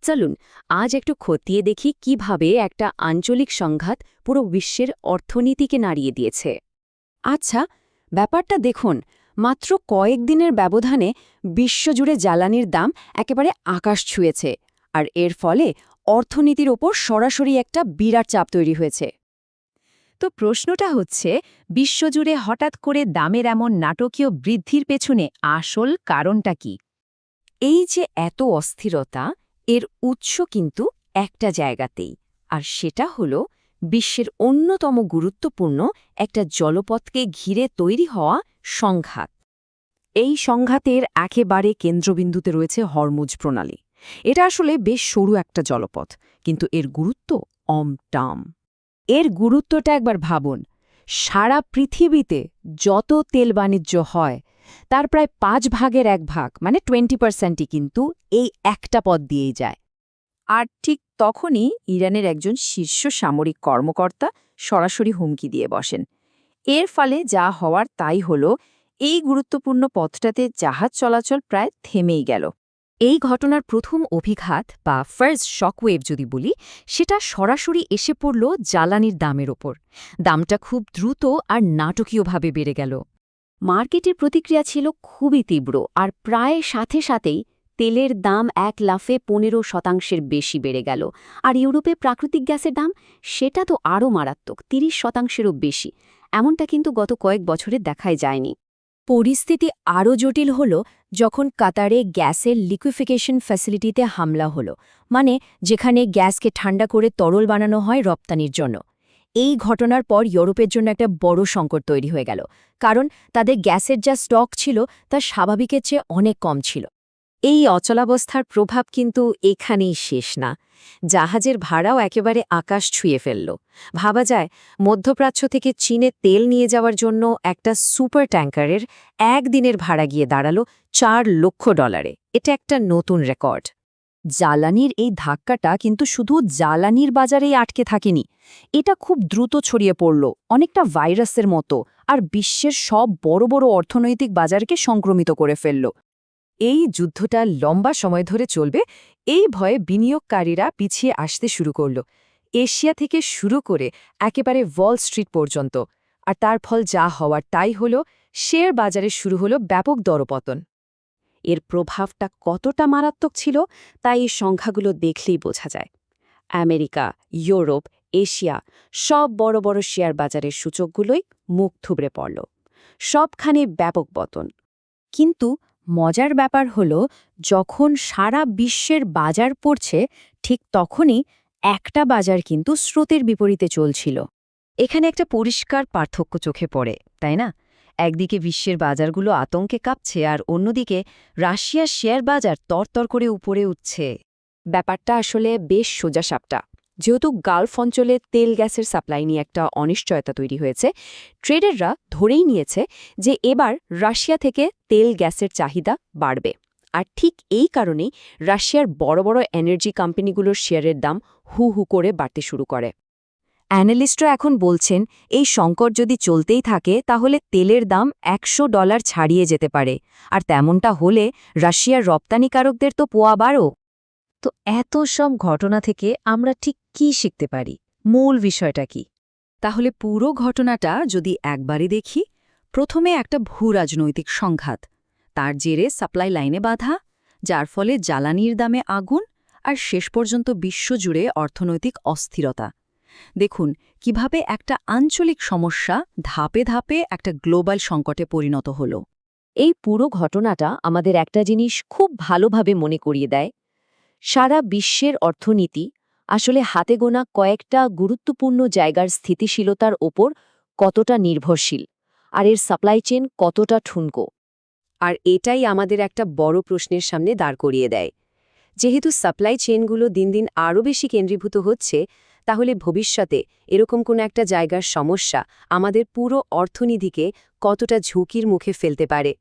চলুন আজ একটু খতিয়ে দেখি কিভাবে একটা আঞ্চলিক সংঘাত পুরো বিশ্বের অর্থনীতিকে নাড়িয়ে দিয়েছে। আচ্ছা, ব্যাপারটা দেখুন, মাত্র কয়েকদিনের ব্যবধানে বিশ্বজুড়ে জ্বালানির দাম একেবারে আকাশ ছুঁয়েছে, আর এর ফলে অর্থনীতির ওপর সরাসরি একটা বিরাট চাপ তৈরি হয়েছে। তো প্রশ্নটা হচ্ছে, বিশ্বজুড়ে হঠাৎ করে দামের এমন নাটকীয় বৃদ্ধির পেছনে আসল কারণটা কি? এই যে এত অস্থিরতা, এর উৎস কিন্তু একটা জায়গাতেই, আর সেটা হলো বিশ্বের অন্যতম গুরুত্বপূর্ণ একটা জলপথকে ঘিরে তৈরি হওয়া সংঘাত। এই সংঘাতের একেবারে কেন্দ্রবিন্দুতে রয়েছে হরমুজ প্রণালী। এটা আসলে বেশ সরু একটা জলপথ, কিন্তু এর গুরুত্ব অমটাম। এর গুরুত্বটা একবার ভাবুন। সারা পৃথিবীতে যত তেল বাণিজ্য হয় তার প্রায় 5/1 মানে 20%ই কিন্তু এই একটা পথ দিয়েই যায়। আর ঠিক তখনই ইরানের একজন শীর্ষ সামরিক কর্মকর্তা সরাসরি হুমকি দিয়ে বসেন। এর ফলে যা হওয়ার তাই হলো, এই গুরুত্বপূর্ণ পথটাতে জাহাজ চলাচল প্রায় থেমেই গেল। এই ঘটনার প্রথম অভিঘাত বা ফার্স্ট শকওয়েভ যদি বলি, সেটা সরাসরি এসে পড়ল জ্বালানির দামের ওপর। দামটা খুব দ্রুত আর নাটকীয়ভাবে বেড়ে গেল। মার্কেটের প্রতিক্রিয়া ছিল খুবই তীব্র, আর প্রায় সাথে সাথেই তেলের দাম এক লাফে 15% বেশি বেড়ে গেল। আর ইউরোপে প্রাকৃতিক গ্যাসের দাম, সেটা তো আরও মারাত্মক, 30%-ও বেশি। এমনটা কিন্তু গত কয়েক বছরে দেখাই যায়নি। পরিস্থিতি আরও জটিল হল যখন কাতারে গ্যাসের লিকুইফিকেশন ফ্যাসিলিটিতে হামলা হলো, মানে যেখানে গ্যাসকে ঠান্ডা করে তরল বানানো হয় রপ্তানির জন্য। এই ঘটনার পর ইউরোপের জন্য একটা বড় সংকট তৈরি হয়ে গেল, কারণ তাদের গ্যাসের যা স্টক ছিল তা স্বাভাবিকের চেয়ে অনেক কম ছিল। এই অচলাবস্থার প্রভাব কিন্তু এখানেই শেষ না। জাহাজের ভাড়াও একেবারে আকাশ ছুঁয়ে ফেলল। ভাবা যায়, মধ্যপ্রাচ্য থেকে চীনে তেল নিয়ে যাওয়ার জন্য একটা সুপার ট্যাঙ্কারের একদিনের ভাড়া গিয়ে দাঁড়ালো $4 লক্ষ। এটা একটা নতুন রেকর্ড। জ্বালানির এই ধাক্কাটা কিন্তু শুধু জ্বালানির বাজারেই আটকে থাকেনি, এটা খুব দ্রুত ছড়িয়ে পড়ল, অনেকটা ভাইরাসের মতো, আর বিশ্বের সব বড় বড় অর্থনৈতিক বাজারকে সংক্রমিত করে ফেলল। এই যুদ্ধটা লম্বা সময় ধরে চলবে, এই ভয়ে বিনিয়োগকারীরা পিছিয়ে আসতে শুরু করল, এশিয়া থেকে শুরু করে একেবারে ওয়াল স্ট্রিট পর্যন্ত। আর তার ফল যা হওয়ার তাই হল, শেয়ার বাজারে শুরু হলো ব্যাপক দরপতন। এর প্রভাবটা কতটা মারাত্মক ছিল তা এই সংখ্যাগুলো দেখলেই বোঝা যায়। আমেরিকা, ইউরোপ, এশিয়া সব বড় বড় শেয়ার বাজারের সূচকগুলোই মুখ থুবড়ে পড়ল, সবখানে ব্যাপক পতন। কিন্তু মজার ব্যাপার হলো, যখন সারা বিশ্বের বাজার পড়ছে, ঠিক তখনই একটা বাজার কিন্তু স্রোতের বিপরীতে চলছিল। এখানে একটা পরিষ্কার পার্থক্য চোখে পড়ে, তাই না? একদিকে বিশ্বের বাজারগুলো আতঙ্কে কাঁপছে, আর অন্যদিকে রাশিয়ার শেয়ার বাজার তরতর করে উপরে উঠছে। ব্যাপারটা আসলে বেশ সোজাসাপটা। যেহেতু গালফ অঞ্চলে তেল গ্যাসের সাপ্লাই নিয়ে একটা অনিশ্চয়তা তৈরি হয়েছে, ট্রেডাররা ধরেই নিয়েছে যে এবার রাশিয়া থেকে তেল গ্যাসের চাহিদা বাড়বে। আর ঠিক এই কারণেই রাশিয়ার বড় বড় এনার্জি কোম্পানিগুলোর শেয়ারের দাম হু হু করে বাড়তে শুরু করে। অ্যানালিস্টরা এখন বলছেন, এই সংকট যদি চলতেই থাকে তাহলে তেলের দাম $100 ছাড়িয়ে যেতে পারে, আর তেমনটা হলে রাশিয়ার রপ্তানিকারকদের তো পোয়াবারও। তো এত সব ঘটনা থেকে আমরা ঠিক কি শিখতে পারি? মূল বিষয়টা কি? তাহলে পুরো ঘটনাটা যদি একবারই দেখি, প্রথমে একটা ভূরাজনৈতিক সংঘাত, তার জেরে সাপ্লাই লাইনে বাধা, যার ফলে জ্বালানির দামে আগুন, আর শেষ পর্যন্ত বিশ্বজুড়ে অর্থনৈতিক অস্থিরতা। দেখুন কিভাবে একটা আঞ্চলিক সমস্যা ধাপে ধাপে একটা গ্লোবাল সংকটে পরিণত হল। এই পুরো ঘটনাটা আমাদের একটা জিনিস খুব ভালোভাবে মনে করিয়ে দেয়, সারা বিশ্বের অর্থনীতি আসলে হাতে গোনা কয়েকটা গুরুত্বপূর্ণ জায়গার স্থিতিশীলতার ওপর কতটা নির্ভরশীল, আর এর সাপ্লাই চেইন কতটা ঠুনকো। আর এটাই আমাদের একটা বড় প্রশ্নের সামনে দাঁড় করিয়ে দেয়। যেহেতু সাপ্লাই চেইনগুলো দিন দিন আরও বেশি কেন্দ্রীভূত হচ্ছে, তাহলে ভবিষ্যতে এরকম কোনো একটা জায়গার সমস্যা আমাদের পুরো অর্থনীতিকে কতটা ঝুঁকির মুখে ফেলতে পারে।